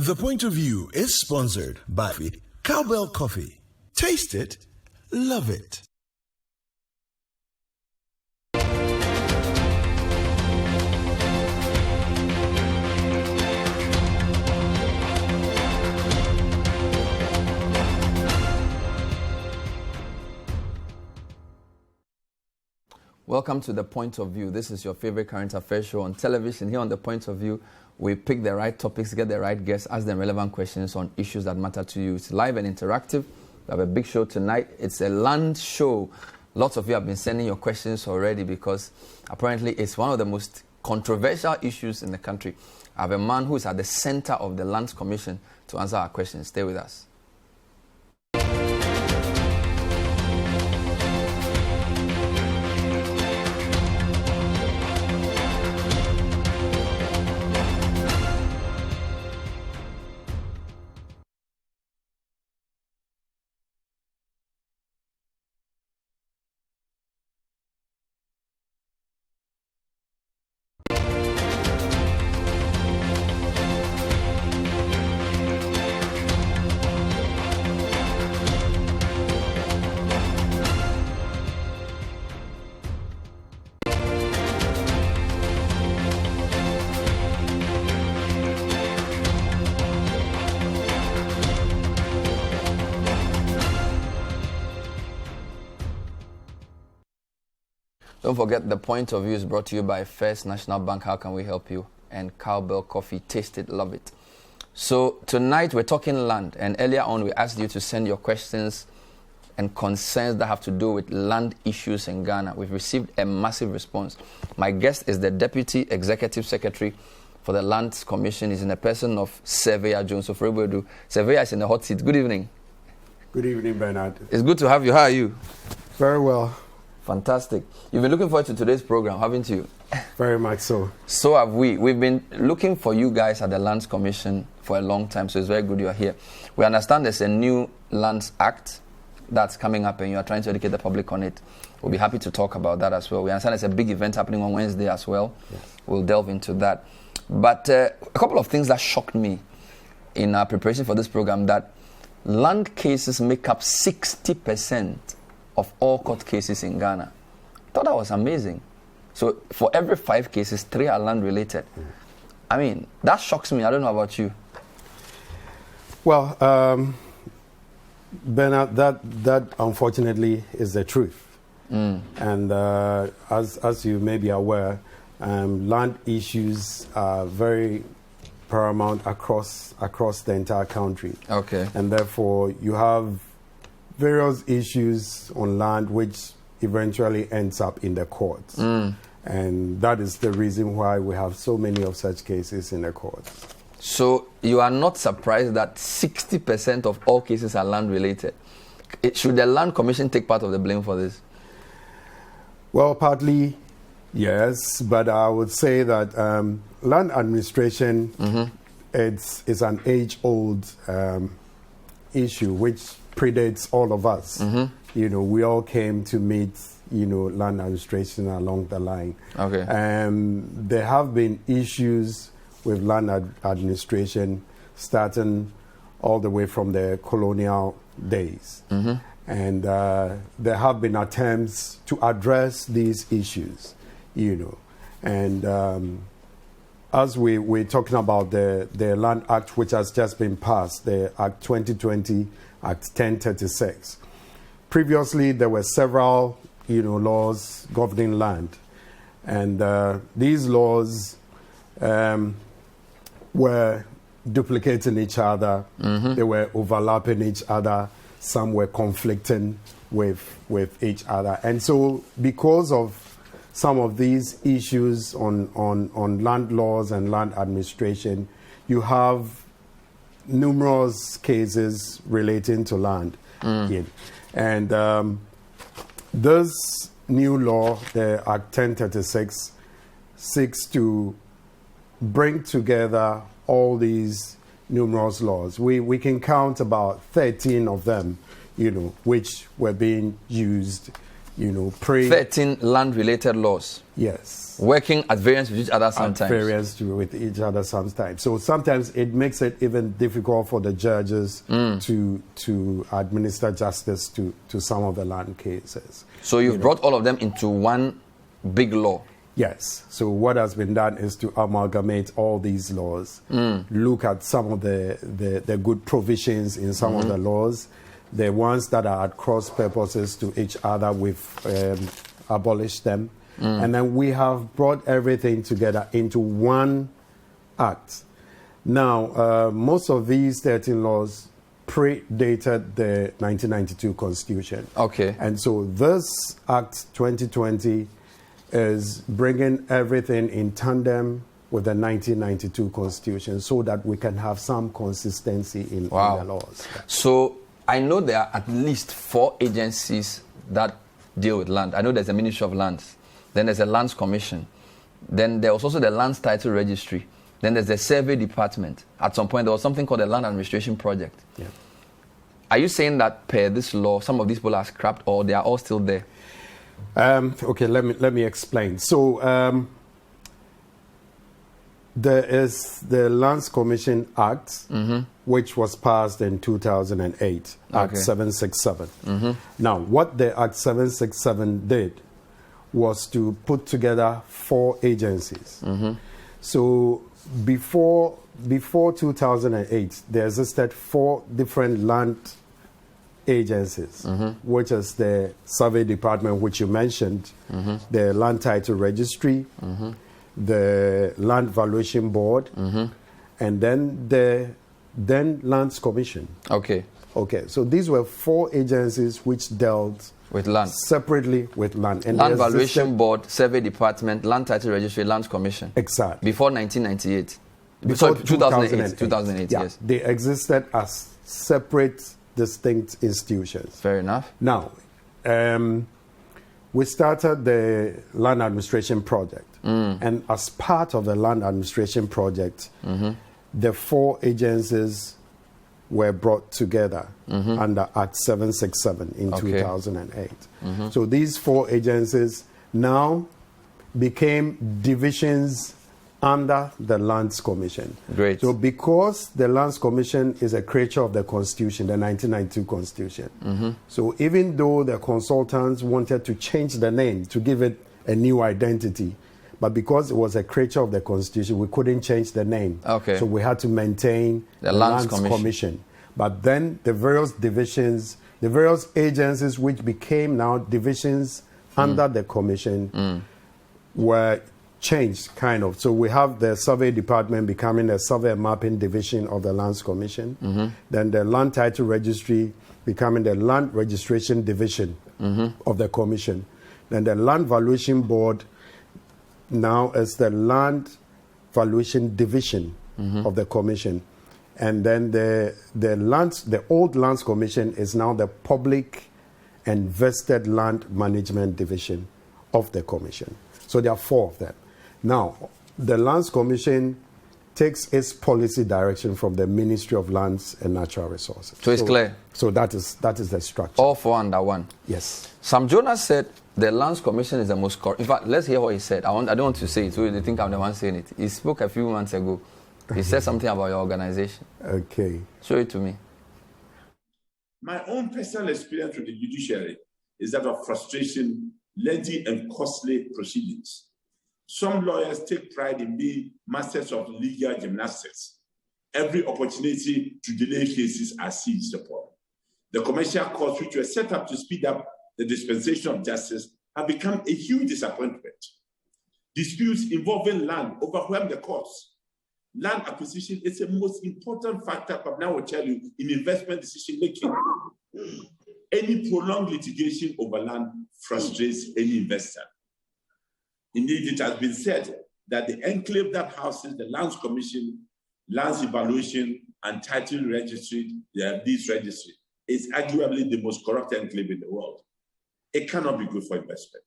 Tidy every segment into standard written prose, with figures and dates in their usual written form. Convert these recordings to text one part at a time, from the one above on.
The Point of View is sponsored by Cowbell Coffee. Taste it, love it. Welcome to The Point of View. This is your favorite current affairs show on television. Here on The Point of View, we pick the right topics, get the right guests, ask them relevant questions on issues that matter to you. It's live and interactive. We have a big show tonight. It's a land show. Lots of you have been sending your questions already because apparently it's one of the most controversial issues in the country. I have a man who is at the center of the Lands Commission to answer our questions. Stay with us. Don't forget, The Point of View is brought to you by First National Bank. How can we help you? And Cowbell Coffee. Taste it, love it. So tonight we're talking land. And earlier on we asked you to send your questions and concerns that have to do with land issues in Ghana. We've received a massive response. My guest is the Deputy Executive Secretary for the Lands Commission. He's in the person of Surveyor Jones of Rebudu. Surveyor is in the hot seat. Good evening. Good evening, Bernard. It's good to have you. How are you? Very well. Fantastic. You've been looking forward to today's program, haven't you? Very much so. So have we. We've been looking for you guys at the Lands Commission for a long time, so it's very good you're here. We understand there's a new Lands Act that's coming up and you are trying to educate the public on it. We'll be happy to talk about that as well. We understand there's a big event happening on Wednesday as well. Yes. We'll delve into that. But a couple of things that shocked me in our preparation for this program, that land cases make up 60% of all court cases in Ghana. I thought that was amazing. So for every 5 cases, 3 are land related. I mean, that shocks me. I don't know about you. Well, Bernard, that unfortunately is the truth. And as you may be aware, land issues are very paramount across the entire country. Okay. And therefore, you have various issues on land which eventually ends up in the courts. And that is the reason why we have so many of such cases in the courts. So you are not surprised that 60% of all cases are land related. Should the Land Commission take part of the blame for this? Well, partly yes, but I would say that land administration it's an age-old issue which predates all of us. You know, we all came to meet, land administration along the line. Okay. There have been issues with land administration starting all the way from the colonial days. And there have been attempts to address these issues, And as we're talking about the Land Act, which has just been passed, the Act 2020, Act 1036. Previously, there were several, laws governing land. And these laws were duplicating each other. They were overlapping each other. Some were conflicting with each other. And so because of some of these issues on land laws and land administration, you have numerous cases relating to land. And this new law, the Act 1036, seeks to bring together all these numerous laws. We can count about 13 of them, which were being used pray. 13 land-related laws. Yes. Working at variance with each other sometimes. At variance with each other sometimes. So sometimes it makes it even difficult for the judges to administer justice to some of the land cases. So you've brought all of them into one big law. Yes. So what has been done is to amalgamate all these laws, look at some of the good provisions in some of the laws, the ones that are at cross purposes to each other, we've abolished them. And then we have brought everything together into one act. Now, most of these 13 laws predated the 1992 Constitution. Okay. And so this Act 2020 is bringing everything in tandem with the 1992 Constitution so that we can have some consistency in the laws. So I know there are at least 4 agencies that deal with land. I know there's a Ministry of Lands. Then there's a Lands Commission. Then there was also the Lands Title Registry. Then there's the Survey Department. At some point, there was something called the Land Administration Project. Yeah. Are you saying that per this law, some of these people are scrapped or they are all still there? Okay, let me explain. So there is the Lands Commission Act, which was passed in 2008, Act 767. Now, what the Act 767 did was to put together 4 agencies. So before 2008, there existed 4 different land agencies, which is the Survey Department, which you mentioned, the Land Title Registry, the Land Valuation Board, and then the Lands Commission. Okay. So these were 4 agencies which dealt with land. Separately with land. And Land Valuation Board, Survey Department, Land Title Registry, Lands Commission. Exactly. Before 1998. Before 2008. 2008, yeah, yes. They existed as separate, distinct institutions. Fair enough. Now, we started the Land Administration Project. And as part of the Land Administration Project, the 4 agencies were brought together under Act 767 in 2008. So these 4 agencies now became divisions under the Lands Commission. Great. So because the Lands Commission is a creature of the Constitution, the 1992 Constitution, so even though the consultants wanted to change the name to give it a new identity, but because it was a creature of the Constitution, we couldn't change the name. Okay. So we had to maintain the Lands Commission. But then the various divisions, the various agencies which became now divisions under the Commission were changed, kind of. So we have the Survey Department becoming the Survey and Mapping Division of the Lands Commission. Then the Land Title Registry becoming the Land Registration Division of the Commission. Then the Land Valuation Board now is the Land Valuation Division of the Commission. And then the old Lands Commission is now the Public and Vested Land Management Division of the Commission. So there are 4 of them. Now, the Lands Commission takes its policy direction from the Ministry of Lands and Natural Resources. So it's clear. So that is the structure. All 4 under one. Yes. Sam Jonas said the Lands Commission is the most corrupt. In fact, let's hear what he said. I don't want to say it, so they think I'm the one saying it. He spoke a few months ago. He said something about your organization. Okay. Show it to me. My own personal experience with the judiciary is that of frustration, lengthy and costly proceedings. Some lawyers take pride in being masters of legal gymnastics. Every opportunity to delay cases are seized upon. The commercial courts, which were set up to speed up the dispensation of justice, have become a huge disappointment. Disputes involving land overwhelm the courts. Land acquisition is the most important factor, but now I will tell you, in investment decision making. Any prolonged litigation over land frustrates any investor. Indeed, it has been said that the enclave that houses the Lands Commission, Lands Evaluation, and Title Registry, these registries, is arguably the most corrupt enclave in the world. It cannot be good for investment.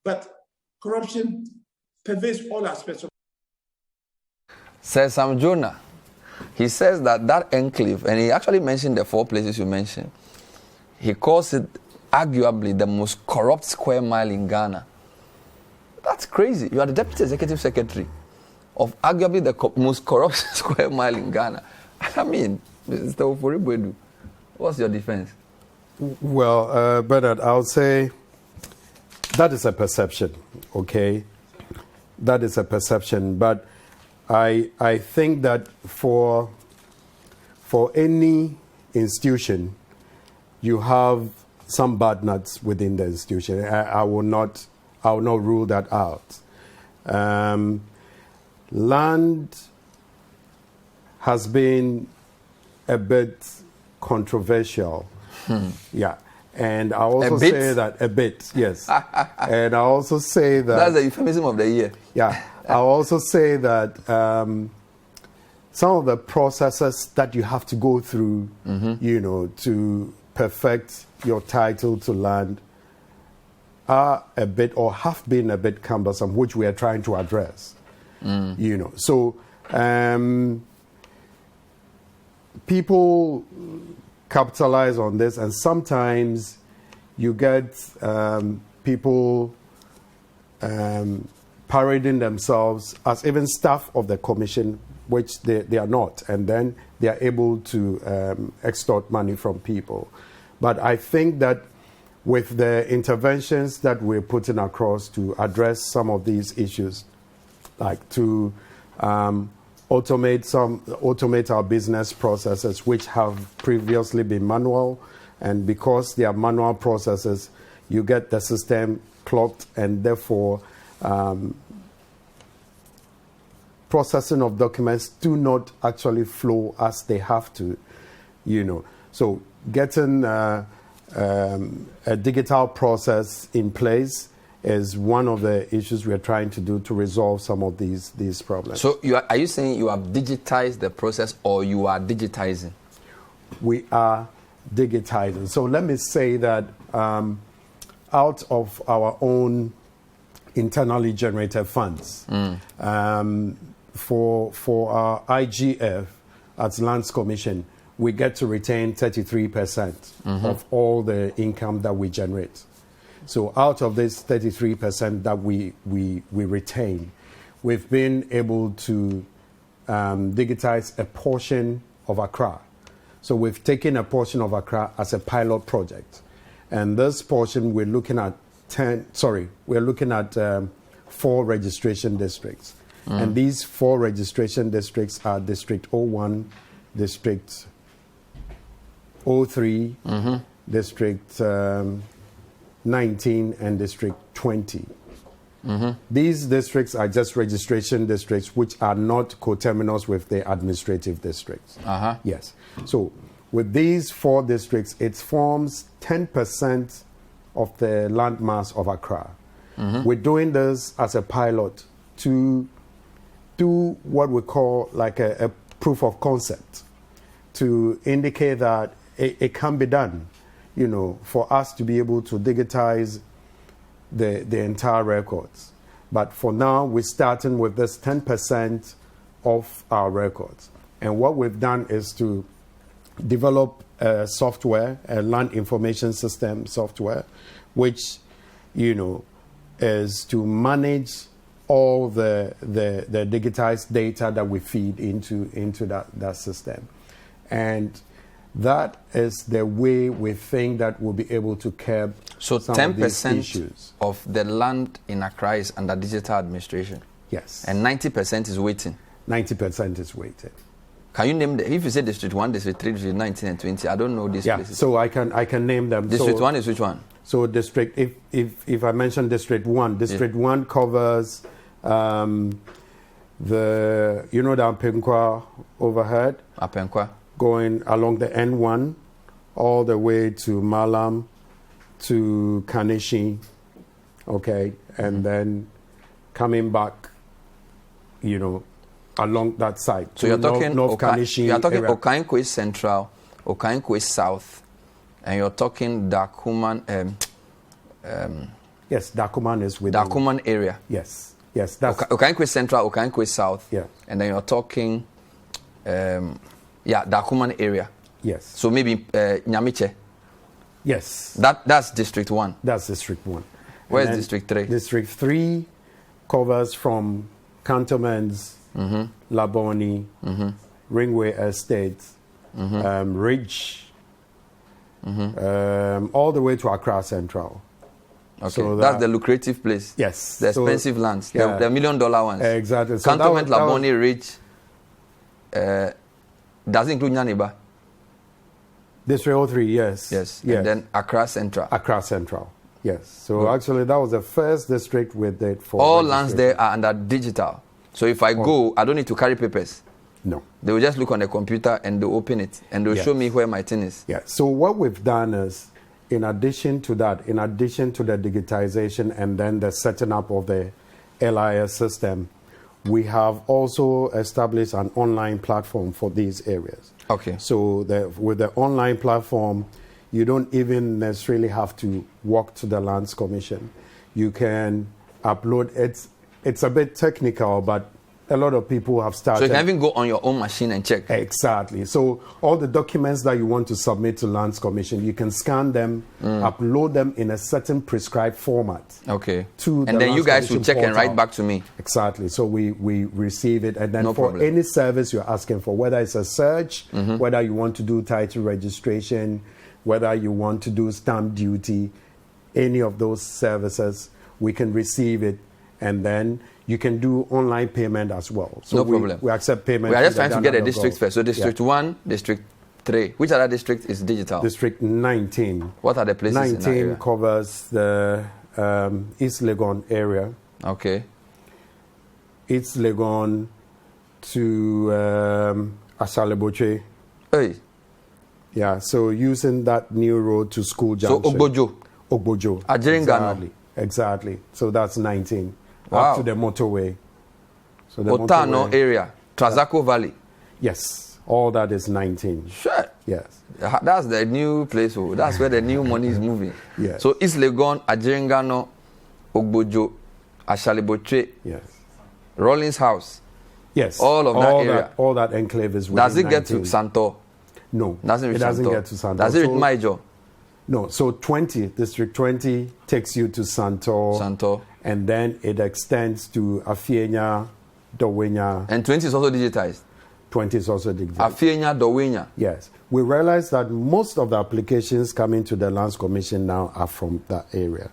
But corruption pervades all aspects of. Says Sam Jonah. He says that enclave, and he actually mentioned the 4 places you mentioned, he calls it arguably the most corrupt square mile in Ghana. That's crazy. You are the Deputy Executive Secretary of arguably the most corrupt square mile in Ghana. I mean, Mr. Oforibodu, what's your defense? Well, Bernard, I would say that is a perception, okay? That is a perception, but I think that for any institution, you have some bad nuts within the institution. I will not rule that out. Land has been a bit controversial. Yeah. And I also say that a bit, yes. And I also say that that's the euphemism of the year. Yeah. I also say that some of the processes that you have to go through, you know, to perfect your title to land are a bit or have been a bit cumbersome, which we are trying to address. You know, so people capitalize on this, and sometimes you get people parading themselves as even staff of the commission, which they are not, and then they are able to extort money from people. But I think that with the interventions that we're putting across to address some of these issues, like to automate our business processes, which have previously been manual, and because they are manual processes, you get the system clogged, and therefore processing of documents do not actually flow as they have to, you know. So getting a digital process in place is one of the issues we are trying to do to resolve some of these problems. So are you saying you have digitized the process, or you are digitizing? We are digitizing. So let me say that out of our own internally generated funds, for our IGF at Lands Commission, we get to retain 33% of all the income that we generate. So out of this 33% that we retain, we've been able to digitize a portion of Accra. So we've taken a portion of Accra as a pilot project. And this portion, we're looking at 4 registration districts. And these 4 registration districts are District 01, District 03, District 19, and District 20. These districts are just registration districts, which are not coterminous with the administrative districts. Yes. So with these 4 districts, it forms 10% of the land mass of Accra. We're doing this as a pilot to do what we call like a proof of concept, to indicate that it can be done, you know, for us to be able to digitize the entire records. But for now, we're starting with this 10% of our records. And what we've done is to develop a software, a land information system software, which, you know, is to manage all the digitized data that we feed into that system. And that is the way we think that we'll be able to curb some of these issues. Of the land in Accra is under digital administration. Yes. And 90% is waiting. 90% is waited. Can you name if you say District 1, District 3, District 19 and 20, I don't know these places. So I can name them. District 1 is which one? So district, if I mention District 1, District 1 covers the Apenkwa overhead. Apenkwa. Going along the N1 all the way to Malam to Kanishi, okay, and then coming back, you know, along that side. So you're talking North Kanishi. You're talking Okankwe Central, Okankwe South, and you're talking Dakuman. Yes, Dakuman is within. Dakuman area. Yes, that's Okankwe Central, Okankwe South. Yeah, and then you're talking, Dakuman area. Yes. So maybe Nyamiche. Yes. That's District 1. That's District 1. Where's And then District 3? District 3 covers from Cantonments, Laboni, Ringway Estate, Ridge, all the way to Accra Central. Okay, So that's the lucrative place. Yes. The So, expensive lands, yeah. the $1 million ones. Exactly. So Cantonment, that was- Laboni, Ridge. Does it include Nyaniba? District 03, yes. Yes. Yes. And then Accra Central. Accra Central. Yes. So actually, that was the first district we did for All lands registration. there are under digital. So if I go, I don't need to carry papers. No. They will just look on the computer and they'll open it and they'll Yes. show me where my thing is. Yeah. So what we've done is, in addition to that, in addition to the digitization and then the setting up of the LIS system, we have also established an online platform for these areas. Okay. So with the online platform, you don't even necessarily have to walk to the Lands Commission. You can upload it. It's a bit technical, but a lot of people have started. So you can even go on your own machine and check. Exactly. So all the documents that you want to submit to Lands Commission, you can scan them, upload them in a certain prescribed format. Okay. To the and then you Lands guys will Commission check and portal. write back to me. Exactly. So we receive it, and then No for problem. any service you're asking for, whether it's a search, whether you want to do title registration, whether you want to do stamp duty, any of those services, we can receive it, and then you can do online payment as well. So No problem. We accept payment. We are just through trying to get the Ghana.gov. districts first. So District 1, District 3. Which other district is digital? District 19. What are the places in that 19 area? covers the East Legon area. Okay. East Legon to Asaleboche. Hey. Yeah, so using that new road to School So Junction. Ogbojo. Ogbojo. Ajiringano. Exactly. So that's 19. Wow. Up to the motorway. So the Otano motorway- area. Trazaco Valley. Yes. All that is 19. Sure. Yes. That's the new place. Oh. That's where the new money is moving. Yes. So East Legon, Ajiringano, Ogbojo, Ashaleboche, Yes. Rollins House. Yes. All of that area. All that enclave is within Does it get 19. to Santo? No. Doesn't reach it doesn't Santo. get to Santo. Does it reach So- Maijo? No, so 20, District 20 takes you to Santo. And then it extends to Afienya, Dowenya. And 20 is also digitized. 20 is also digitized. Afienya, Dowenya. Yes. We realize that most of the applications coming to the Lands Commission now are from that area.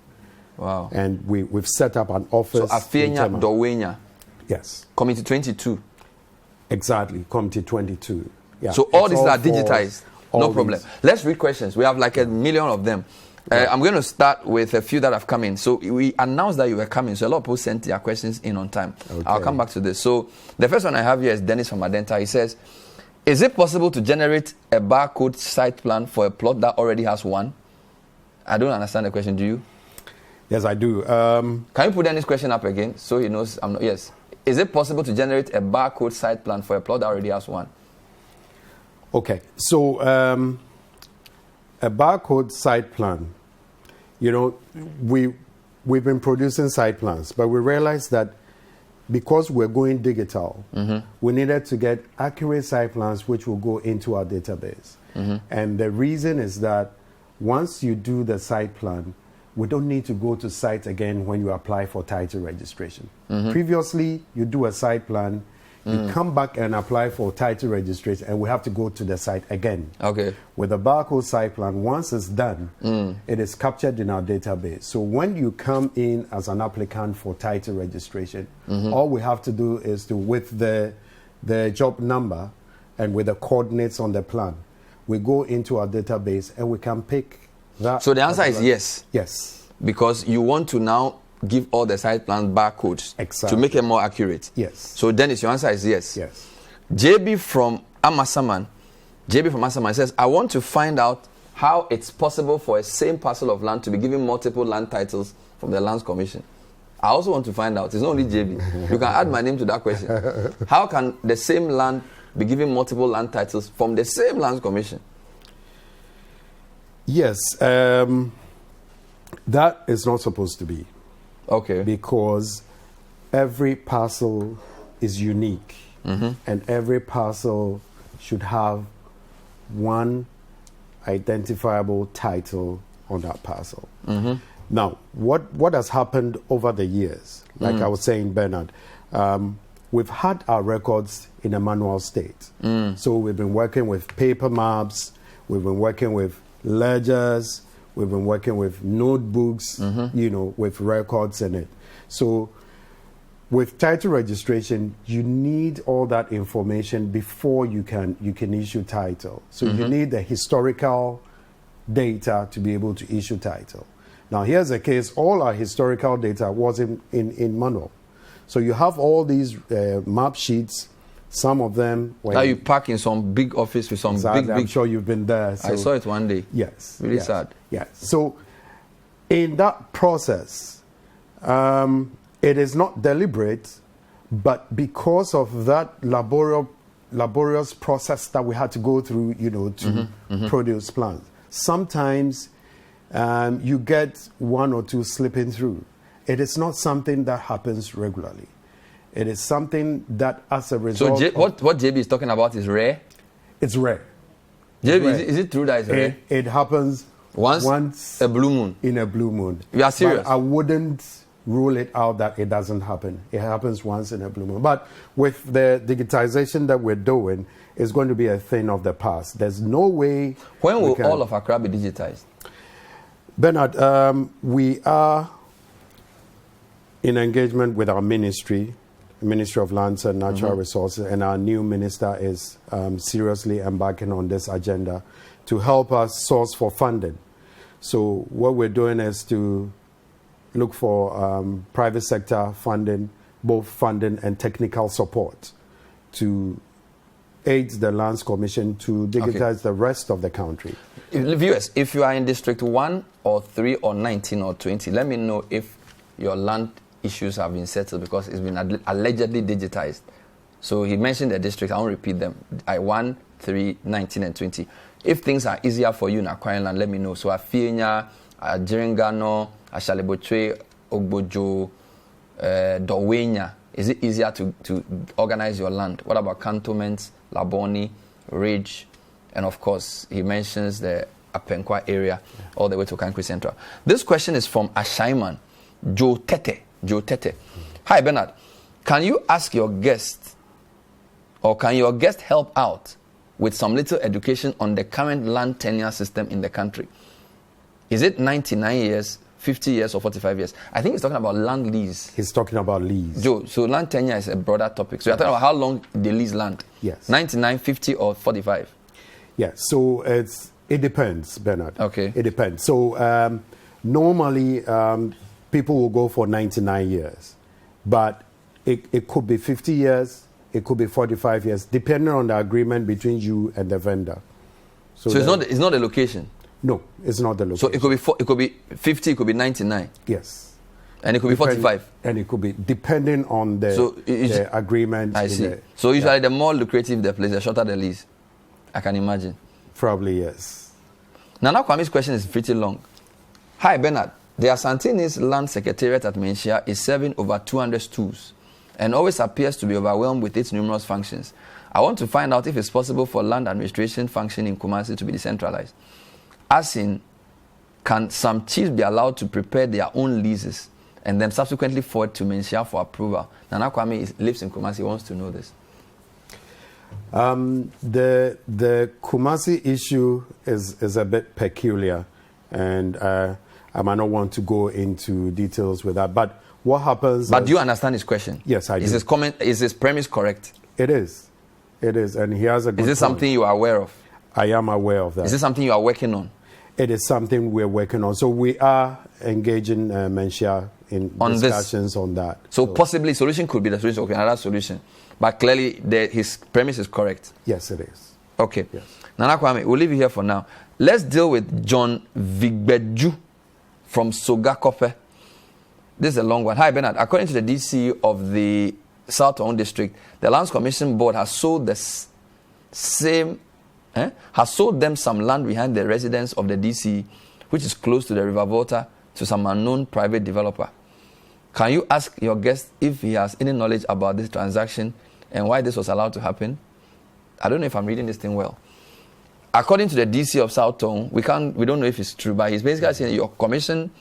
Wow. And we've set up an office. So Afienya, in Tema. Dowenya. Yes, Committee 22. exactly. Committee 22. Yeah. So all It's these are for digitized. all No problem. these. Let's read questions. We have like 1 million of them. I'm going to start with a few that have come in. So we announced that you were coming. So a lot of people sent their questions in on time. Okay. I'll come back to this. So the first one I have here is Dennis from Adenta. He says, is it possible to generate a barcode site plan for a plot that already has one? I don't understand the question. Do you? Yes, I do. Can you put Dennis' question up again so he knows? Yes. Is it possible to generate a barcode site plan for a plot that already has one? Okay, so a barcode site plan, you know, we've been producing site plans, but we realized that because we're going digital, we needed to get accurate site plans which will go into our database. And the reason is that once you do the site plan, we don't need to go to site again when you apply for title registration. Previously, you do a site plan, you come back and apply for title registration, and we have to go to the site again. Okay. With a barcode site plan, once it's done, it is captured in our database. So when you come in as an applicant for title registration, all we have to do is to, with the job number and with the coordinates on the plan, we go into our database and we can pick that. So the answer is yes. Yes. Because you want to now give all the site plans barcodes Exactly. to make it more accurate. Yes. So Dennis, your answer is yes. Yes. JB from Amasaman says, I want to find out how it's possible for a same parcel of land to be given multiple land titles from the Lands Commission. I also want to find out, it's not only JB. You can add my name to that question. How can the same land be given multiple land titles from the same Lands Commission? Yes. That is not supposed to be. Okay. Because every parcel is unique, and every parcel should have one identifiable title parcel. Now, what has happened over the years, like I was saying, Bernard, we've had our records in a manual state. So we've been working with paper maps, we've been working with ledgers, we've been working with notebooks, with records in it. So with title registration, you need all that information before you can issue title. So you need the historical data to be able to issue title. Now here's the case, all our historical data was in manual. So you have all these map sheets, some of them... Now you pack in some big office with some big... I'm sure you've been there. So I saw it one day. Yes. Really sad. Yes. So in that process, it is not deliberate, but because of that laborious process that we had to go through, to produce plans, sometimes you get one or two slipping through. It is not something that happens regularly. It is something that, as a result... So what JB is talking about is rare? It's rare. JB, is it true that it's rare? It happens once a blue moon. In a blue moon. You are serious? But I wouldn't rule it out that it doesn't happen. It happens once in a blue moon. But with the digitization that we're doing, it's going to be a thing of the past. There's no way... When will all of Accra be digitized? Bernard, we are in engagement with our Ministry of Lands and Natural Resources, and our new minister is seriously embarking on this agenda to help us source for funding. So what we're doing is to look for private sector funding, both funding and technical support, to aid the Lands Commission to digitize the rest of the country. Viewers, if you are in District 1 or 3 or 19 or 20, let me know if your land issues have been settled, because it's been allegedly digitized. So he mentioned the districts. I won't repeat them. 1, 3, 19 and 20. If things are easier for you in acquiring land, let me know. So Afienya, Jiringano, Ashalebotre, Ogbojo, Dowenya, is it easier to organize your land? What about cantonments, Laboni, Ridge, and of course he mentions the Apenkwa area all the way to Kankri Central. This question is from Ashaiman, Joe Tete. Hi Bernard, can you ask your guest, or can your guest help out with some little education on the current land tenure system in the country? Is it 99 years, 50 years, or 45 years? I think he's talking about land lease. He's talking about lease. Joe, so land tenure is a broader topic. So you're talking about how long they lease land? Yes. 99, 50, or 45? Yeah, so it depends, Bernard. Okay. It depends. So normally people will go for 99 years, but it could be 50 years, it could be 45 years, depending on the agreement between you and the vendor. So it's not the location? No, it's not the location. So it could be 50, it could be 99? Yes. And it could be 45? And it could be, depending on the agreement. I see. So usually the more lucrative the place, the shorter the lease. I can imagine. Probably, yes. Nana Kwame's question is pretty long. Hi, Bernard. The Asantini's Land Secretariat at Menchia is serving over 200 stools and always appears to be overwhelmed with its numerous functions. I want to find out if it's possible for land administration function in Kumasi to be decentralized. As in, can some chiefs be allowed to prepare their own leases and then subsequently forward to Menchia for approval? Nana Kwame lives in Kumasi, wants to know this. The Kumasi issue is a bit peculiar, and I might not want to go into details with that. But what happens? But do you understand his question? Yes, I do. Is his premise correct? It is, and he has a good Is this something you are aware of? I am aware of that. Is this something you are working on? It is something we're working on. So we are engaging Menchia in discussions on that. So possibly solution could be the solution. Okay, another solution. But clearly his premise is correct. Yes, it is. Okay. Yes. Nana Kwame, we'll leave you here for now. Let's deal with John Vigbeju from Sogakope. This is a long one. Hi, Bernard. According to the DC of the South Own District, the Lands Commission Board has sold them some land behind the residence of the DC, which is close to the River Volta, to some unknown private developer. Can you ask your guest if he has any knowledge about this transaction and why this was allowed to happen? I don't know if I'm reading this thing well. according to the DC of South Tone, we don't know if it's true, but he's basically saying your commission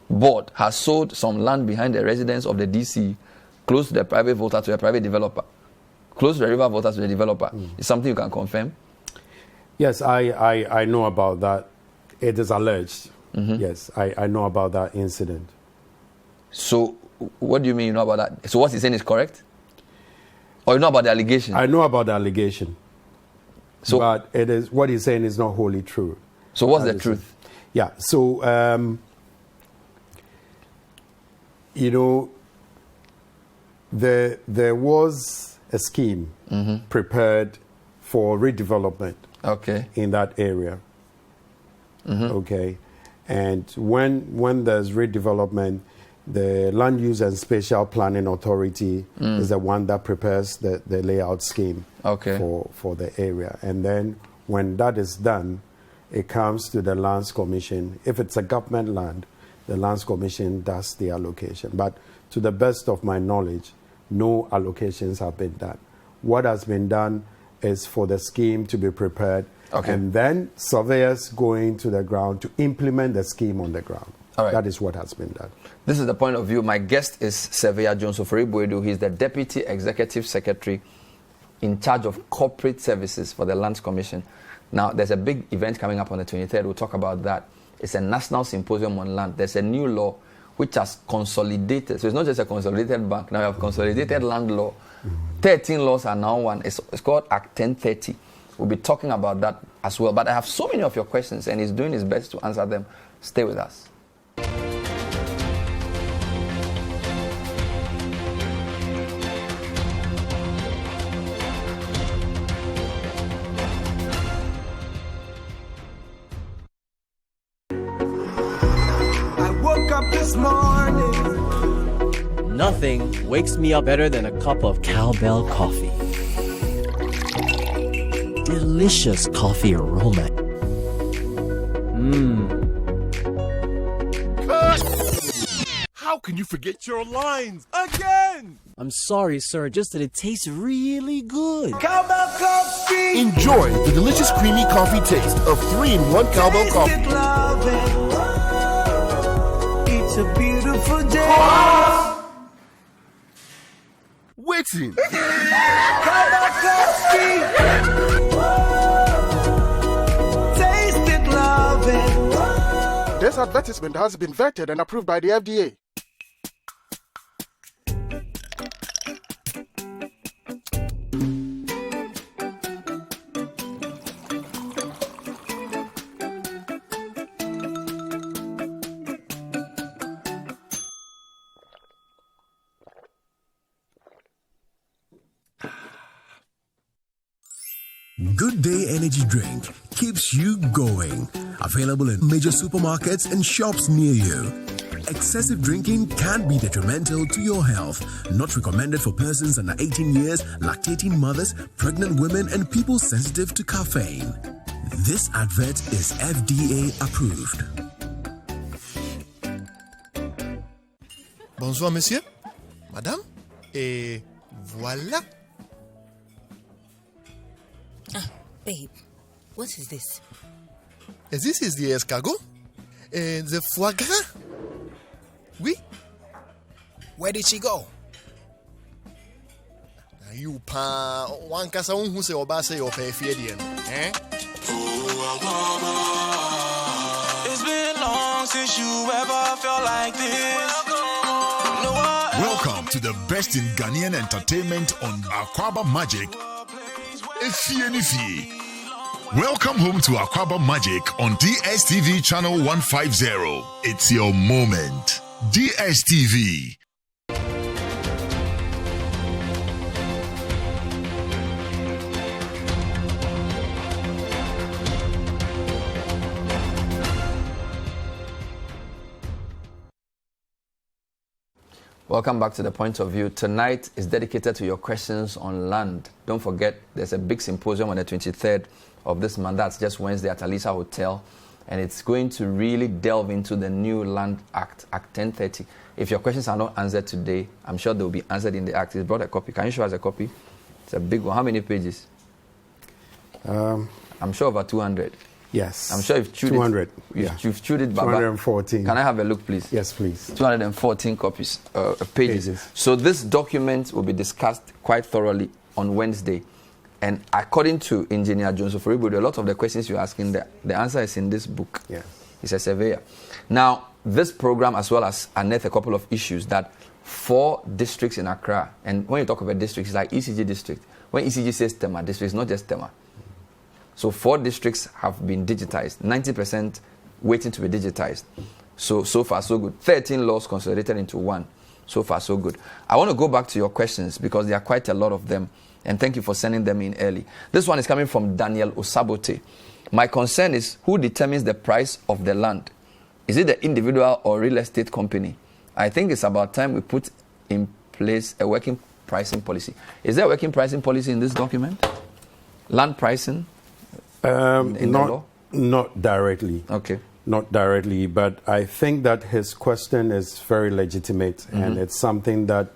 board has sold some land behind the residence of the DC, close to the private voter to a private developer, close to the river voter to the developer. Is something you can confirm? Yes, I know about that. It is alleged. Yes, I know about that incident. So, what do you mean you know about that? So, what he's saying is correct? Or you know about the allegation? I know about the allegation. So, but it is what he's saying is not wholly true. So, what's the truth? Yeah. So, there was a scheme prepared for redevelopment. Okay. In that area. Okay. And when there's redevelopment, the Land Use and Spatial Planning Authority is the one that prepares the layout scheme for the area. And then when that is done, it comes to the Lands Commission. If it's a government land, the Lands Commission does the allocation. But to the best of my knowledge, no allocations have been done. What has been done is for the scheme to be prepared, and then surveyors going to the ground to implement the scheme on the ground. All right. That is what has been done. This is the point of view. My guest is Surveyor John Sofori-Boadu. He's the Deputy Executive Secretary in charge of corporate services for the Lands Commission. Now, there's a big event coming up on the 23rd. We'll talk about that. It's a national symposium on land. There's a new law which has consolidated. So it's not just a consolidated bank. Now we have consolidated land law. 13 laws are now one. It's called Act 1030. We'll be talking about that as well. But I have so many of your questions, and he's doing his best to answer them. Stay with us. I woke up this morning. Nothing wakes me up better than a cup of cowbell coffee. Delicious coffee aroma. How can you forget your lines again? I'm sorry, sir, just that it tastes really good. Cowbell coffee. Enjoy the delicious creamy coffee taste of 3-in-1 Cowbell coffee. It's a beautiful day. Waiting. Cowbell coffee. Taste it, love it. This advertisement has been vetted and approved by the FDA. Good Day Energy Drink keeps you going. Available in major supermarkets and shops near you. Excessive drinking can be detrimental to your health. Not recommended for persons under 18 years, lactating mothers, pregnant women, and people sensitive to caffeine. This advert is FDA approved. Bonsoir, monsieur. Madame. Et voilà. Babe, what is this? This is the escargot. The foie gras. Oui. Where did she go? You pa one casa who say obase your fafiadian. It's been long since you ever felt like this. Welcome to the best in Ghanaian entertainment on Akwaba Magic. Efie. Welcome home to Akwaba Magic on DSTV channel 150. It's your moment. DSTV. Welcome back to The Point of View. Tonight is dedicated to your questions on land. Don't forget, there's a big symposium on the 23rd of this month. That's just Wednesday at Alisa Hotel. And it's going to really delve into the new Land Act, Act 1030. If your questions are not answered today, I'm sure they'll be answered in the Act. He's brought a copy. Can you show us a copy? It's a big one. How many pages? I'm sure over 200. Yes. I'm sure you've chewed 200. You've chewed it, Baba. 214. Can I have a look, please? Yes, please. 214 pages. So this document will be discussed quite thoroughly on Wednesday. And according to Engineer Jones of Oribudu, a lot of the questions you're asking, the answer is in this book. Yes. It's a surveyor. Now, this program as well as unearth a couple of issues that 4 districts in Accra, and when you talk about districts, it's like ECG district. When ECG says Tema district, it's not just Tema. So 4 districts have been digitized, 90% waiting to be digitized. So far, so good. 13 laws consolidated into 1. So far, so good. I want to go back to your questions because there are quite a lot of them. And thank you for sending them in early. This one is coming from Daniel Osabote. My concern is who determines the price of the land? Is it the individual or real estate company? I think it's about time we put in place a working pricing policy. Is there a working pricing policy in this document? Land pricing? In the law? Not directly. Okay. Not directly, but I think that his question is very legitimate, and it's something that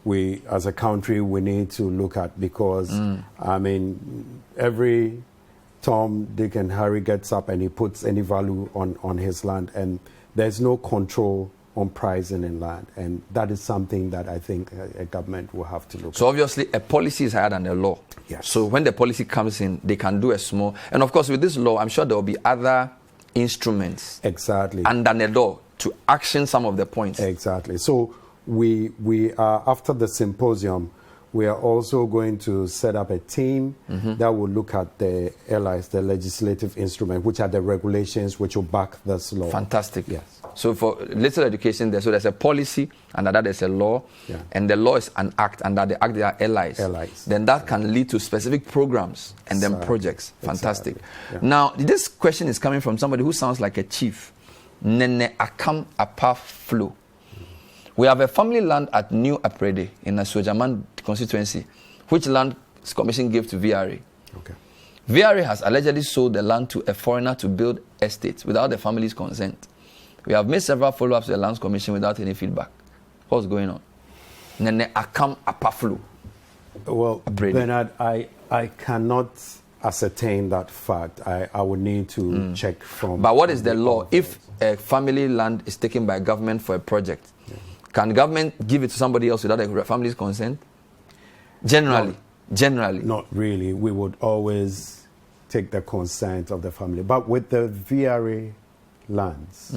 we, as a country, we need to look at because, I mean, every Tom, Dick, and Harry gets up and he puts any value on his land, and there's no control on pricing in land, and that is something that I think a government will have to look at. So obviously a policy is higher than the law. Yes. So when the policy comes in, they can do a small, and of course with this law, I'm sure there will be other instruments exactly under the law to action some of the points. Exactly. So we are, after the symposium, we are also going to set up a team that will look at the LIs, the legislative instrument, which are the regulations which will back this law. Fantastic. Yes. So for little education there, so there's a policy, under that there's a law, and the law is an act, under the act there are LIs. Then that can lead to specific programs and then projects. Fantastic. Exactly. Now, this question is coming from somebody who sounds like a chief. Nene Akam Apa Flo. We have a family land at New Aprede in the Sojaman constituency, which Land Commission gave to VRA. Okay. VRA has allegedly sold the land to a foreigner to build estates without the family's consent. We have made several follow-ups to the Lands Commission without any feedback. What's going on? Nene Akam Apaflu. Well, Bernard, I cannot ascertain that fact. I would need to check from... But what is the law? If a family land is taken by government for a project, can government give it to somebody else without a family's consent? Generally. Not really. We would always take the consent of the family. But with the VRA lands,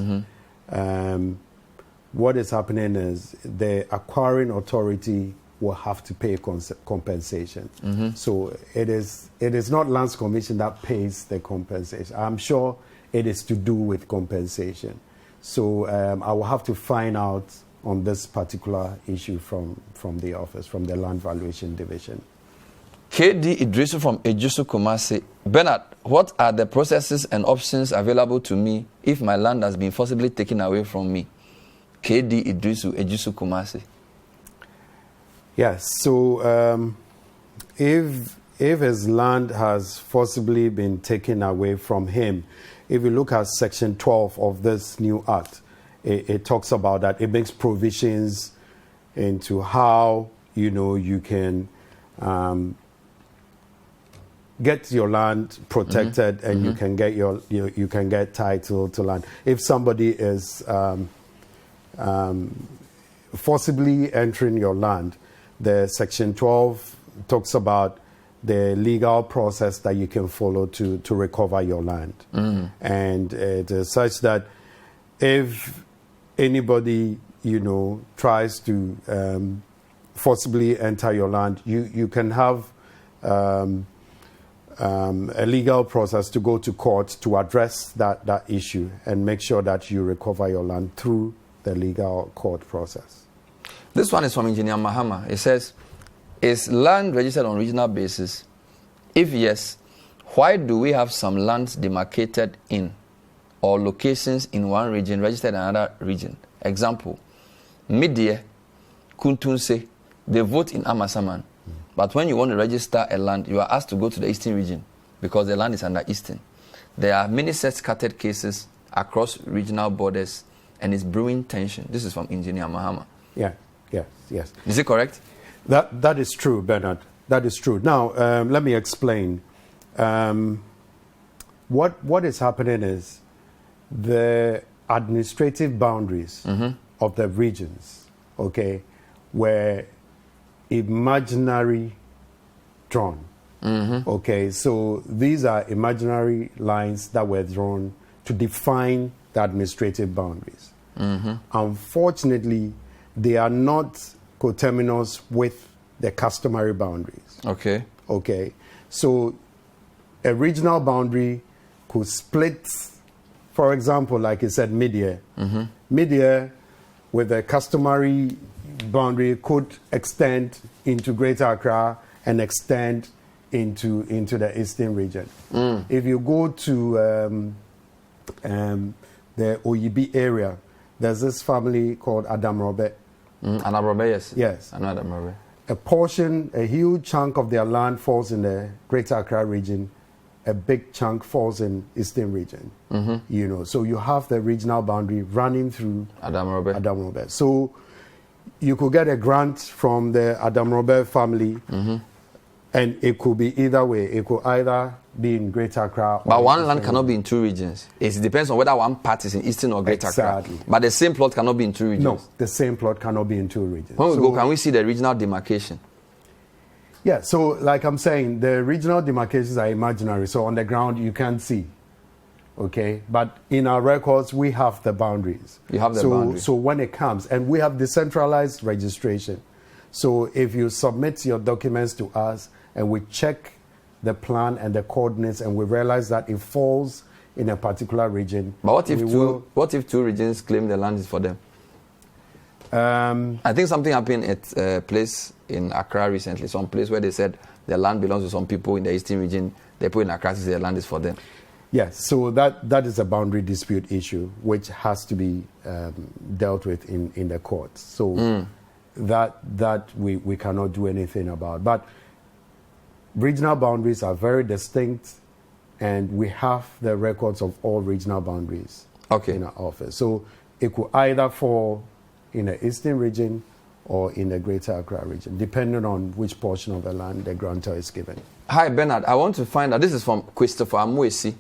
what is happening is the acquiring authority will have to pay compensation. So it is not Lands Commission that pays the compensation. I'm sure it is to do with compensation. So I will have to find out on this particular issue from the office, from the Land Valuation Division. KD Idrisu from Ejusu Kumasi. Bernard, what are the processes and options available to me if my land has been forcibly taken away from me? KD Idrisu, Ejusu Kumasi. Yes, so if his land has forcibly been taken away from him, if you look at Section 12 of this new act, it talks about that. It makes provisions into how, you can get your land protected and you can get you can get title to land. If somebody is forcibly entering your land, the Section 12 talks about the legal process that you can follow to recover your land. And it is such that if anybody, tries to forcibly enter your land, you can have a legal process to go to court to address that issue and make sure that you recover your land through the legal court process. This one is from Engineer Mahama. It says, is land registered on regional basis? If yes, why do we have some lands demarcated in or locations in one region registered in another region? Example, Midye, Kuntunse, they vote in Amasaman. But when you want to register a land, you are asked to go to the Eastern region because the land is under Eastern. There are many such scattered cases across regional borders and it's brewing tension. This is from Engineer Mahama. Yes. Is it correct? That is true, Bernard. That is true. Now, let me explain. what is happening is the administrative boundaries of the regions, okay, were imaginary drawn. Okay, so these are imaginary lines that were drawn to define the administrative boundaries. Unfortunately, they are not coterminous with the customary boundaries. Okay. Okay, so a regional boundary could split, for example, like I said, mid-year. Mid-year with a customary boundary could extend into Greater Accra and extend into the eastern region. If you go to the Oyibi area, there's this family called Adamrobe. Adamrobe, yes. Yes. I know Adamrobe. A portion, a huge chunk of their land falls in the Greater Accra region. A big chunk falls in eastern region. You know, so you have the regional boundary running through Adamrobe. So you could get a grant from the Adamrobe family, and it could be either way. It could either be in Greater Accra. But one land cannot be in two regions. It depends on whether one part is in Eastern or Greater Accra. But the same plot cannot be in two regions. No, the same plot cannot be in two regions. When we go, can we see the regional demarcation? Yeah, so like I'm saying, the regional demarcations are imaginary. So on the ground, you can't see. Okay, but in our records, we have the boundaries. You have the boundaries. So when it comes, and we have decentralized registration. So if you submit your documents to us and we check the plan and the coordinates and we realize that it falls in a particular region. But what if two regions claim the land is for them? I think something happened at a place in Accra recently, some place where they said the land belongs to some people in the eastern region. They put in Accra to say the land is for them. Yes, so that is a boundary dispute issue which has to be dealt with in the courts. So that we cannot do anything about. But regional boundaries are very distinct, and we have the records of all regional boundaries in our office. So it could either fall in the eastern region or in the Greater Accra region, depending on which portion of the land the grantor is given. Hi, Bernard. I want to find out, this is from Christopher Amwesi,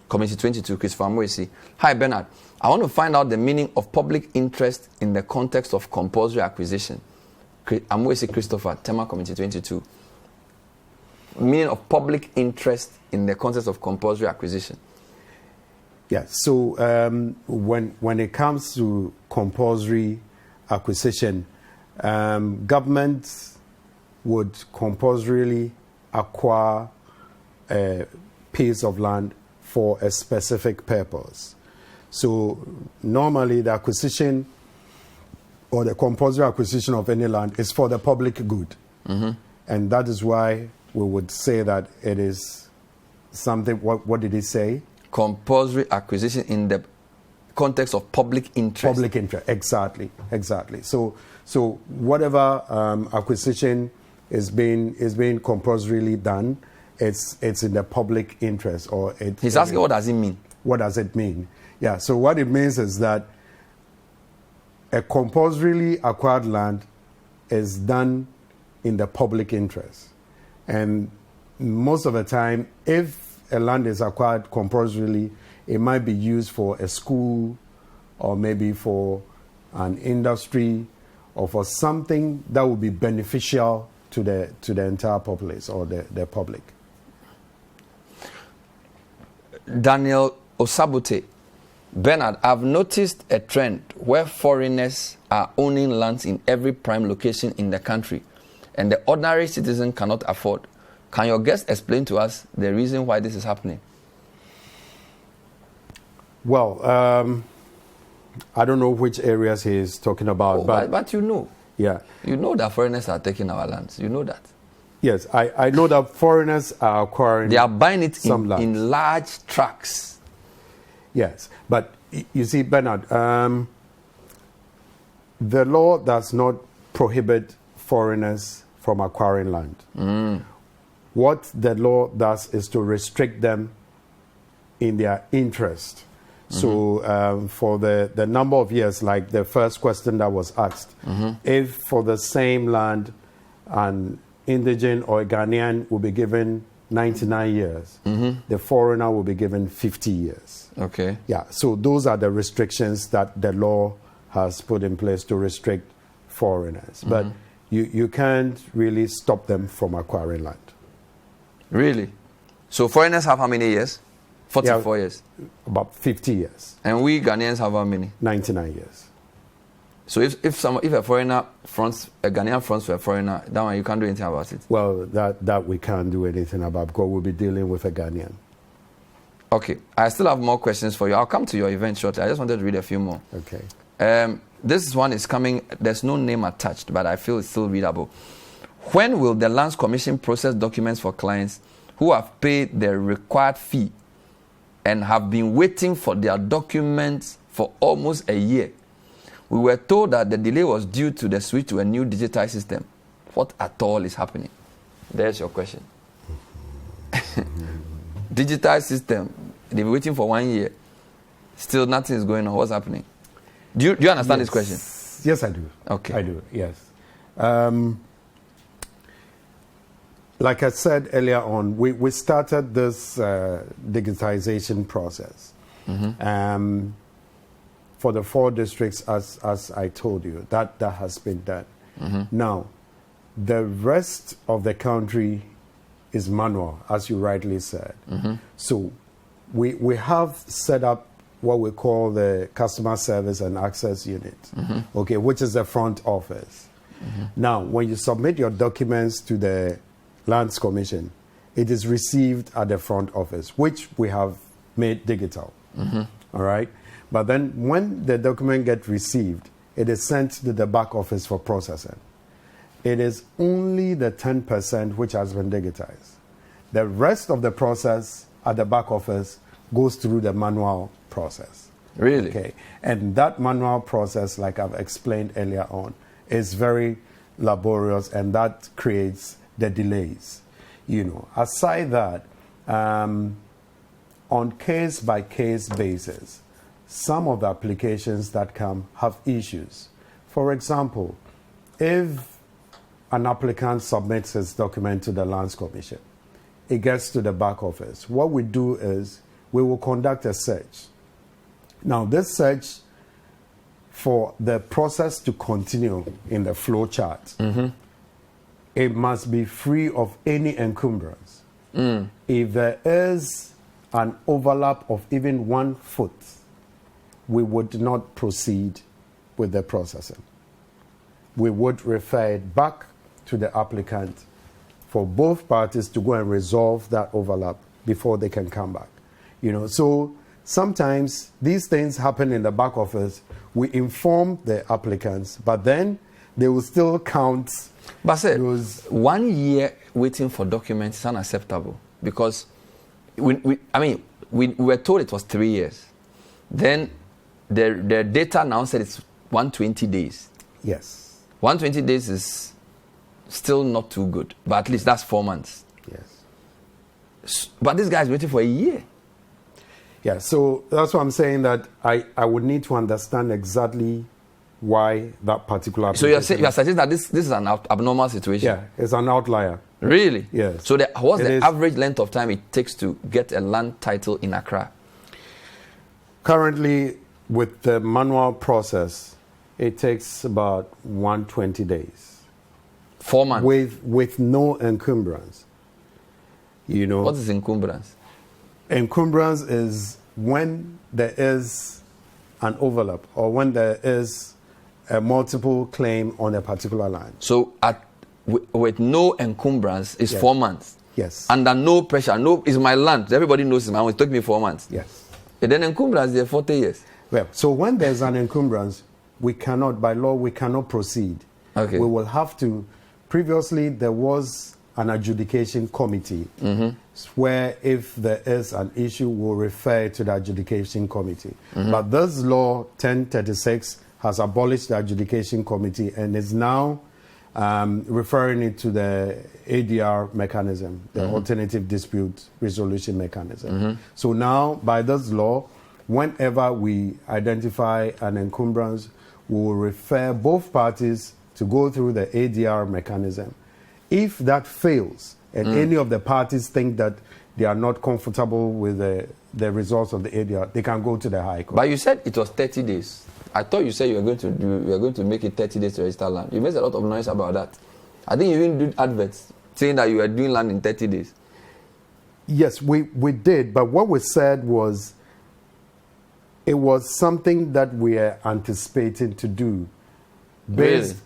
Committee 22, Christopher Amwesi. Hi, Bernard. I want to find out the meaning of public interest in the context of compulsory acquisition. Amwesi Christopher, Tema Committee 22. Meaning of public interest in the context of compulsory acquisition. Yeah, so when it comes to compulsory acquisition, government would compulsorily acquire a piece of land for a specific purpose. So normally the acquisition or the compulsory acquisition of any land is for the public good. And that is why we would say that it is something, what did he say? Compulsory acquisition in the context of public interest. Public interest, exactly. So whatever acquisition is being compulsorily done, it's in the public interest. He's asking, what does it mean? What does it mean? Yeah, so what it means is that a compulsorily acquired land is done in the public interest. And most of the time, if a land is acquired compulsorily, it might be used for a school or maybe for an industry or for something that would be beneficial to the entire populace or the public. Daniel Osabote. Bernard, I've noticed a trend where foreigners are owning lands in every prime location in the country, and the ordinary citizen cannot afford. Can your guest explain to us the reason why this is happening? Well, I don't know which areas he is talking about. But you know. Yeah. You know that foreigners are taking our lands. You know that. Yes, I know that foreigners are acquiring. They are buying it in large tracts. Yes, but you see, Bernard, the law does not prohibit foreigners from acquiring land. What the law does is to restrict them in their interest. So for the number of years, like the first question that was asked, if for the same land an indigent or a Ghanaian will be given 99 years, the foreigner will be given 50 years. Okay. Yeah, so those are the restrictions that the law has put in place to restrict foreigners. But you can't really stop them from acquiring land. Really? So foreigners have how many years? 44 years? About 50 years. And we Ghanaians have how many? 99 years. So if a foreigner fronts, a Ghanaian fronts for a foreigner, that one you can't do anything about it? Well, that we can't do anything about because we'll be dealing with a Ghanaian. Okay. I still have more questions for you. I'll come to your event shortly. I just wanted to read a few more. Okay. This one is coming, there's no name attached, but I feel it's still readable. When will the Lands Commission process documents for clients who have paid their required fee and have been waiting for their documents for almost a year? We were told that the delay was due to the switch to a new digitized system. What at all is happening? There's your question. Digitized system, they've been waiting for 1 year. Still nothing is going on. What's happening? Do you understand this question? Yes, I do. Okay. I do, yes. Like I said earlier on, we started this digitization process for the 4 districts, as I told you. That has been done. Now, the rest of the country is manual, as you rightly said. So we have set up what we call the Customer Service and Access Unit, okay, which is the front office. Now, when you submit your documents to the Lands Commission, it is received at the front office, which we have made digital. All right? But then when the document gets received, it is sent to the back office for processing. It is only the 10% which has been digitized. The rest of the process at the back office goes through the manual process. Really? Okay. And that manual process, like I've explained earlier on, is very laborious, and that creates the delays. You know, aside that, on case-by-case basis, some of the applications that come have issues. For example, if an applicant submits his document to the Lands Commission, it gets to the back office. What we do is we will conduct a search. Now, this search, for the process to continue in the flow chart, it must be free of any encumbrance. If there is an overlap of even 1 foot, we would not proceed with the processing. We would refer it back to the applicant for both parties to go and resolve that overlap before they can come back. You know, so sometimes these things happen in the back office. We inform the applicants, but then they will still count. But sir, 1 year waiting for documents is unacceptable, because we were told it was 3 years. Then the data now said it's 120 days. Yes. 120 days is still not too good, but at least that's 4 months. Yes. But this guy is waiting for a year. Yeah, so that's why I'm saying that I would need to understand exactly why that particular. So you are suggesting that this is an abnormal situation? Yeah, it's an outlier. Really? Yes. So what's the average length of time it takes to get a land title in Accra? Currently, with the manual process, it takes about 120 days. 4 months? With no encumbrance. You know. What is encumbrance? Encumbrance is when there is an overlap or when there is a multiple claim on a particular land. So with no encumbrance is 4 months? Yes. Under no pressure, it's my land. Everybody knows it's my own. It took me 4 months. Yes. And then encumbrance, they're 40 years. Well, so when there's an encumbrance, by law, we cannot proceed. Okay. We will have to. Previously, there was an adjudication committee where if there is an issue, we'll refer to the adjudication committee. But this law, 1036, has abolished the adjudication committee and is now referring it to the ADR mechanism, the alternative dispute resolution mechanism. So now, by this law, whenever we identify an encumbrance, we will refer both parties to go through the ADR mechanism. If that fails, and any of the parties think that they are not comfortable with the results of the ADR, they can go to the High Court. But you said it was 30 days. I thought you said you were going to make it 30 days to register land. You made a lot of noise about that. I think you even did adverts saying that you were doing land in 30 days. Yes, we did. But what we said was it was something that we are anticipating to do. Based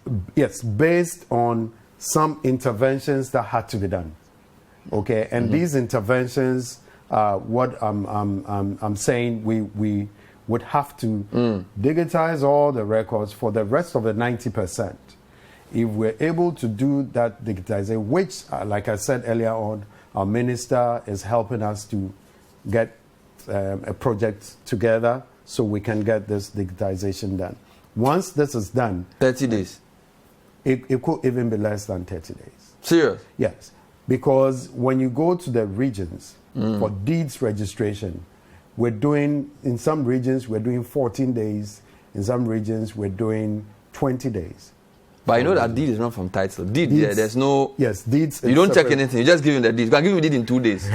on some interventions that had to be done. Okay, and these interventions, what I'm saying, we would have to digitize all the records for the rest of the 90%. If we're able to do that digitization, which, like I said earlier on, our minister is helping us to get a project together so we can get this digitization done. Once this is done, 30 days. It could even be less than 30 days. Serious? Yes. Because when you go to the regions for deeds registration, in some regions, we're doing 14 days. In some regions, we're doing 20 days. But you know that deed is not from title. There's no... Yes, deeds... You don't check anything. You just give him the deed. You can give him the deed in 2 days.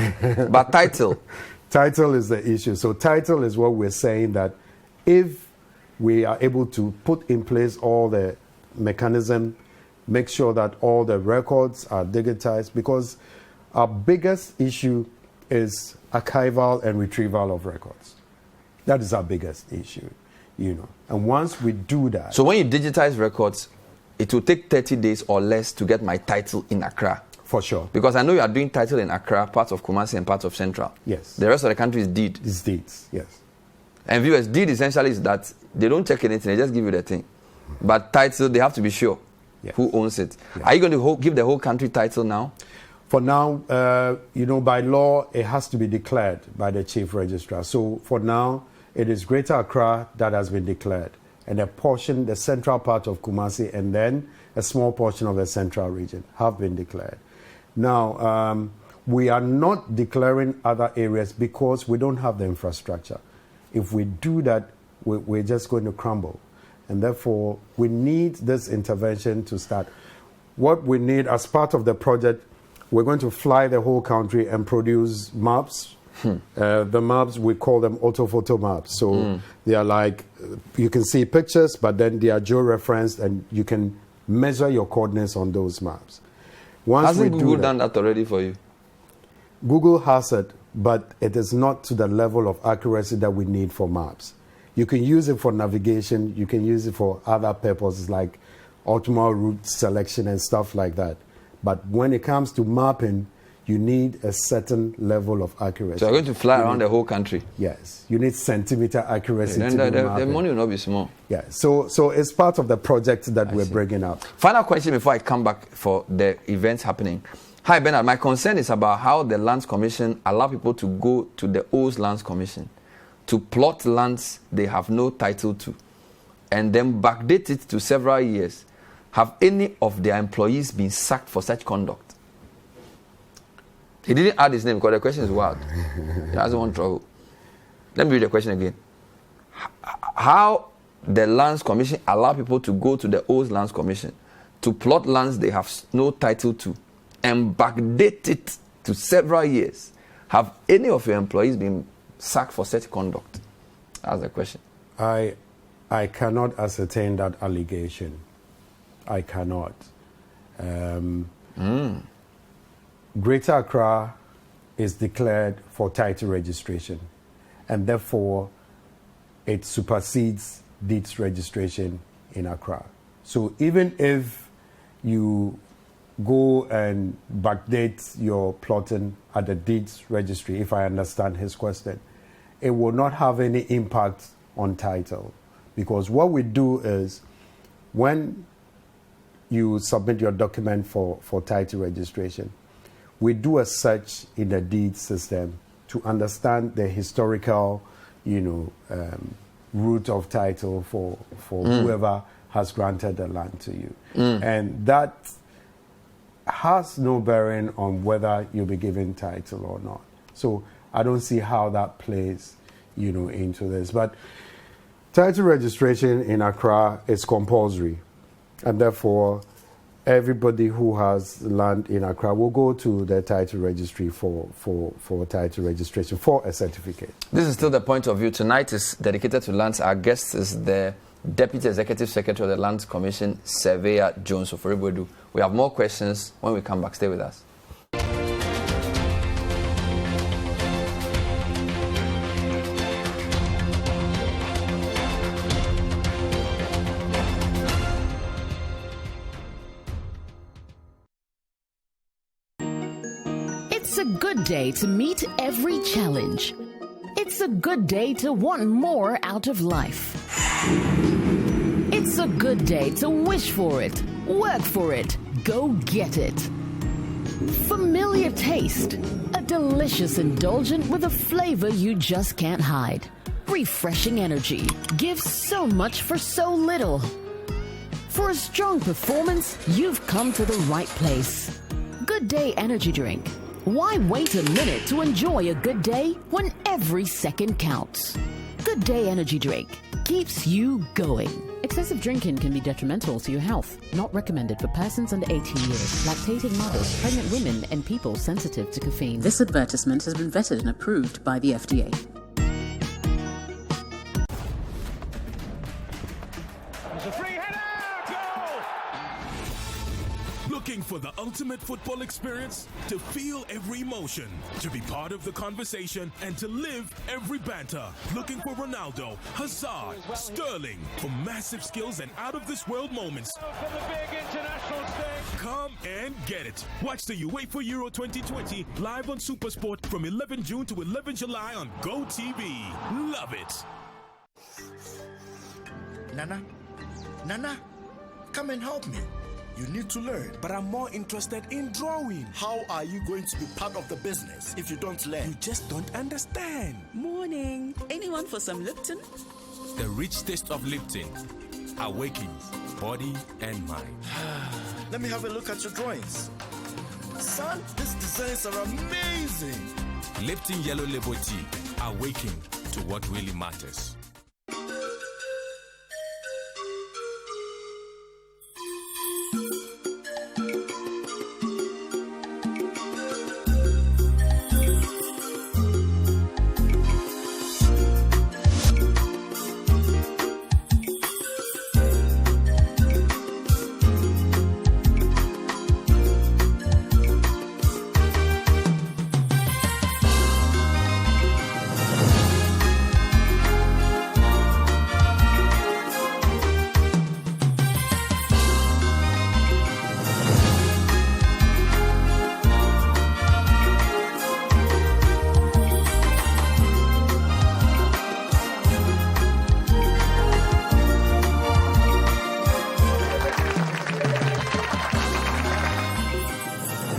But title... Title is the issue. So title is what we're saying, that if we are able to put in place all the mechanism, make sure that all the records are digitized, because our biggest issue is archival and retrieval of records. That is our biggest issue, And once we do that... So when you digitize records, it will take 30 days or less to get my title in Accra. For sure. Because I know you are doing title in Accra, parts of Kumasi and parts of Central. Yes. The rest of the country is deed. It's deeds, yes. And viewers, deed essentially is that they don't check anything, they just give you the thing. But title, they have to be sure who owns it. Yeah. Are you going to give the whole country title now? For now, by law, it has to be declared by the chief registrar. So for now, it is Greater Accra that has been declared. And a portion, the central part of Kumasi, and then a small portion of the central region have been declared. Now, we are not declaring other areas because we don't have the infrastructure. If we do that, we're just going to crumble. And therefore, we need this intervention to start. What we need as part of the project, we're going to fly the whole country and produce maps. The maps, we call them orthophoto maps. So they are like, you can see pictures, but then they are geo-referenced and you can measure your coordinates on those maps. Hasn't Google done that already for you? Google has it, but it is not to the level of accuracy that we need for maps. You can use it for navigation, you can use it for other purposes like optimal route selection and stuff like that. But when it comes to mapping, you need a certain level of accuracy. So you're going to fly around the whole country? Yes. You need centimeter accuracy to the money will not be small. Yeah. So it's part of the project that we're bringing up. Final question before I come back for the events happening. Hi, Bernard. My concern is about how the Lands Commission allow people to go to the old Lands Commission to plot lands they have no title to and then backdate it to several years. Have any of their employees been sacked for such conduct? He didn't add his name because the question is wild. He doesn't want trouble. Let me read the question again. How the Lands Commission allow people to go to the old Lands Commission to plot lands they have no title to and backdate it to several years. Have any of your employees been sacked for such conduct? That's the question. I cannot ascertain that allegation. I cannot. Greater Accra is declared for title registration, and therefore it supersedes deeds registration in Accra. So even if you go and backdate your plotting at the deeds registry, if I understand his question, it will not have any impact on title. Because what we do is, when you submit your document for title registration, we do a search in the deed system to understand the historical, root of title for whoever has granted the land to you. And that has no bearing on whether you'll be given title or not. So I don't see how that plays, into this. But title registration in Accra is compulsory, and therefore everybody who has land in Accra will go to the title registry for title registration for a certificate. This is still the point of view. Tonight is dedicated to lands. Our guest is the Deputy Executive Secretary of the Lands Commission, Surveyor Jones Oforibodu. We have more questions when we come back. Stay with us. It's a good day to meet every challenge. It's a good day to want more out of life. It's a good day to wish for it, work for it, go get it. Familiar taste, a delicious indulgent with a flavor you just can't hide. Refreshing energy gives so much for so little. For a strong performance, you've come to the right place. Good Day Energy Drink. Why wait a minute to enjoy a good day when every second counts? Good Day Energy Drink keeps you going. Excessive drinking can be detrimental to your health. Not recommended for persons under 18 years, lactating mothers, pregnant women, and people sensitive to caffeine. This advertisement has been vetted and approved by the FDA. There's a free header! Goal! Looking for the ultimate football experience? To feel every emotion, to be part of the conversation, and to live every banter. Looking for Ronaldo, Hazard, Sterling, for massive skills and out-of-this-world moments. For the big international stage. Come and get it. Watch the UEFA Euro 2020 live on SuperSport from 11 June to 11 July on GoTV. Love it. Nana, come and help me. You need to learn. But I'm more interested in drawing. How are you going to be part of the business if you don't learn? You just don't understand. Morning. Anyone for some Lipton? The rich taste of Lipton awakens body and mind. Let me have a look at your drawings. Son, these designs are amazing. Lipton Yellow Label Tea. Awaken to what really matters.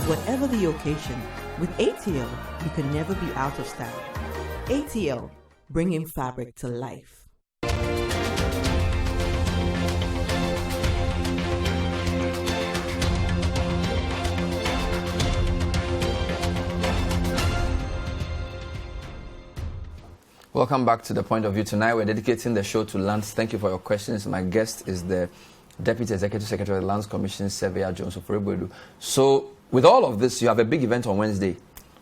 Whatever the occasion, with ATL, you can never be out of style. ATL, bringing fabric to life. Welcome back to The Point of View. Tonight we're dedicating the show to lands. Thank you for your questions. My guest is the Deputy Executive Secretary of the Lands Commission, Surveyor Jones Oforibodu. So, with all of this, you have a big event on Wednesday.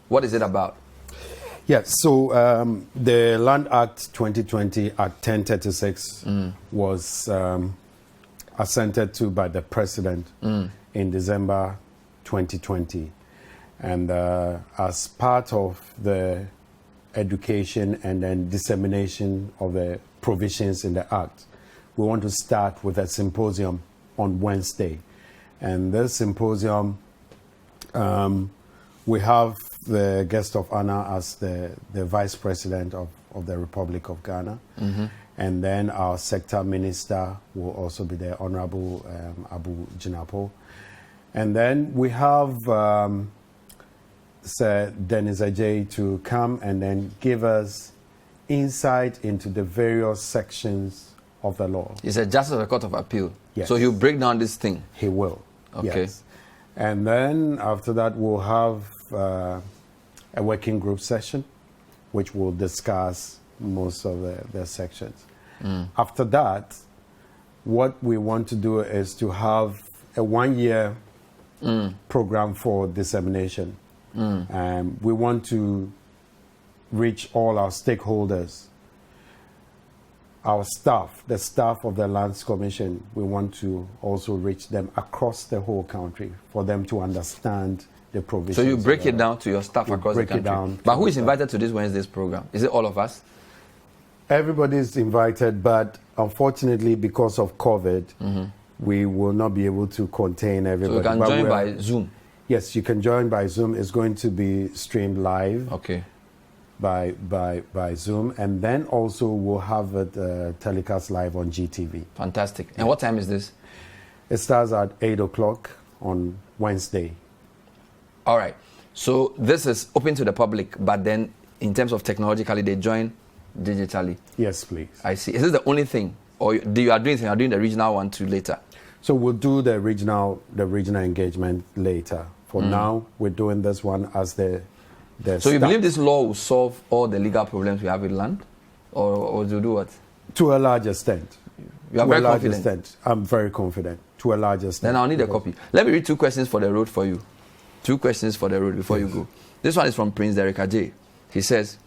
What is it about? Yes, so the Land Act 2020, Act 1036, was assented to by the President in December 2020. And as part of the education and then dissemination of the provisions in the Act, we want to start with a symposium on Wednesday. And this symposium, we have the guest of honor as the Vice President of the Republic of Ghana. And then our sector minister will also be there, Honorable Abu Jinapo. And then we have Sir Dennis Ajay to come and then give us insight into the various sections of the law. He's a Justice of the Court of Appeal. Yes. So he'll break down this thing. He will. Okay. Yes. And then after that, we'll have a working group session, which will discuss most of the sections. After that, what we want to do is to have a 1-year program for dissemination. We want to reach all our stakeholders, our staff, the staff of the Lands Commission. We want to also reach them across the whole country for them to understand the provisions. So you break it down to your staff across the country. But who is invited to this Wednesday's program? Is it all of us? Everybody is invited, but unfortunately, because of COVID, we will not be able to contain everybody. So you can join by Zoom? Yes, you can join by Zoom. It's going to be streamed live. Okay. By Zoom, and then also we'll have it telecast live on GTV. Fantastic. And what time is this? It starts at 8 o'clock on Wednesday. All right. So this is open to the public, but then in terms of technologically, they join digitally. Yes, please. I see. Is this the only thing, or you are doing the regional one too later? So we'll do the regional engagement later. For now, we're doing this one as the So you believe this law will solve all the legal problems we have with land? Or to do what? To a large extent. You are very confident? I'm very confident. To a large extent. Then I'll need a copy. Let me read 2 questions for the road for you. 2 questions for the road before you go. This one is from Prince Derek Ajay. He says,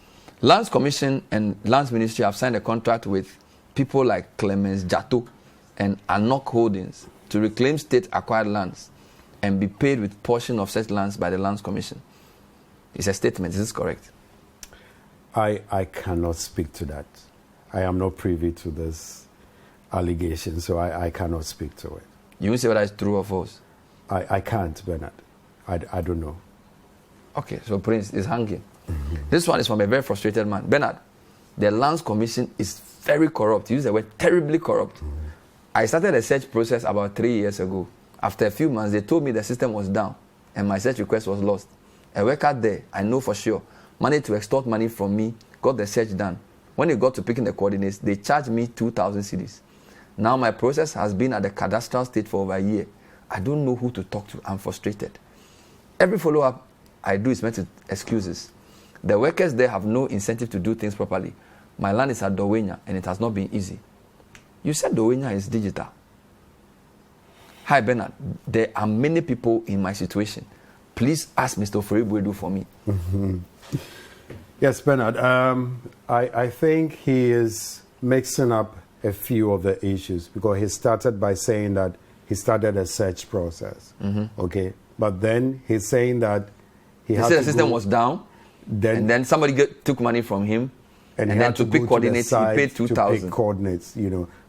Lands Commission and Lands Ministry have signed a contract with people like Clemens Jato and Anok Holdings to reclaim state-acquired lands and be paid with portion of such lands by the Lands Commission. It's a statement. Is this correct? I cannot speak to that. I am not privy to this allegation, so I cannot speak to it. You won't say whether it's true or false? I can't, Bernard. I don't know. Okay, so Prince is hanging. This one is from a very frustrated man. Bernard, the Lands Commission is very corrupt. You use the word terribly corrupt. I started a search process about 3 years ago. After a few months, they told me the system was down and my search request was lost. A worker there, I know for sure, managed to extort money from me, got the search done. When it got to picking the coordinates, they charged me 2,000 cedis. Now my process has been at the cadastral state for over a year. I don't know who to talk to. I'm frustrated. Every follow-up I do is met with excuses. The workers there have no incentive to do things properly. My land is at Dowenya and it has not been easy. You said Dowenya is digital. Hi Bernard, there are many people in my situation. Please ask Mr. Ofori-Boadu for me. Yes, Bernard. I think he is mixing up a few of the issues because he started by saying that he started a search process. Okay, but then he's saying that he said the system was down, and then somebody took money from him, and then to pick coordinates, he paid 2,000. To pick coordinates,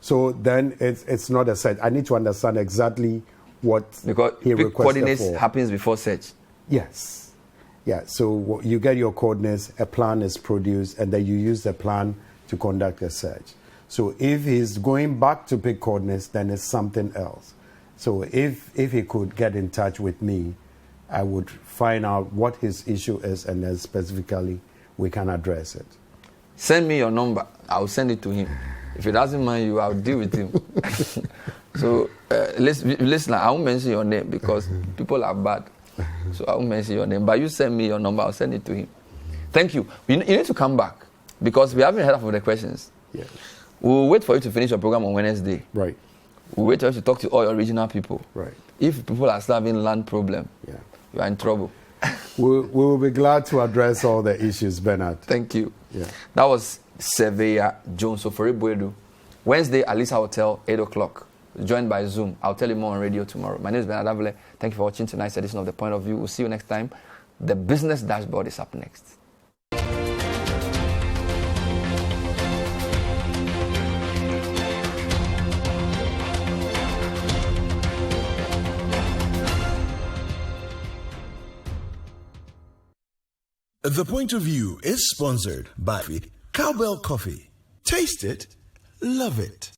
So then it's not a search. I need to understand exactly what because he pick coordinates for. Happens before search. Yes. Yeah. So you get your coordinates, a plan is produced, and then you use the plan to conduct a search. So if he's going back to pick coordinates, then it's something else. So if he could get in touch with me, I would find out what his issue is, and then specifically we can address it. Send me your number. I'll send it to him. If he doesn't mind you, I'll deal with him. So listen, I won't mention your name because people are bad. So I won't mention your name. But you send me your number, I'll send it to him. Thank you. You need to come back because we haven't heard of the questions. Yes. We'll wait for you to finish your program on Wednesday. Right. We'll wait for you to talk to all your regional people. Right. If people are still having land problem, you are in trouble. We will be glad to address all the issues, Bernard. Thank you. Yeah. That was Surveyor Jones Ofori-Boadu. Wednesday, Alisa Hotel, 8 o'clock. Joined by Zoom. I'll tell you more on radio tomorrow. My name is Bernard Avile. Thank you for watching tonight's edition of The Point of View. We'll see you next time. The Business Dashboard is up next. The Point of View is sponsored by Cowbell Coffee. Taste it, love it.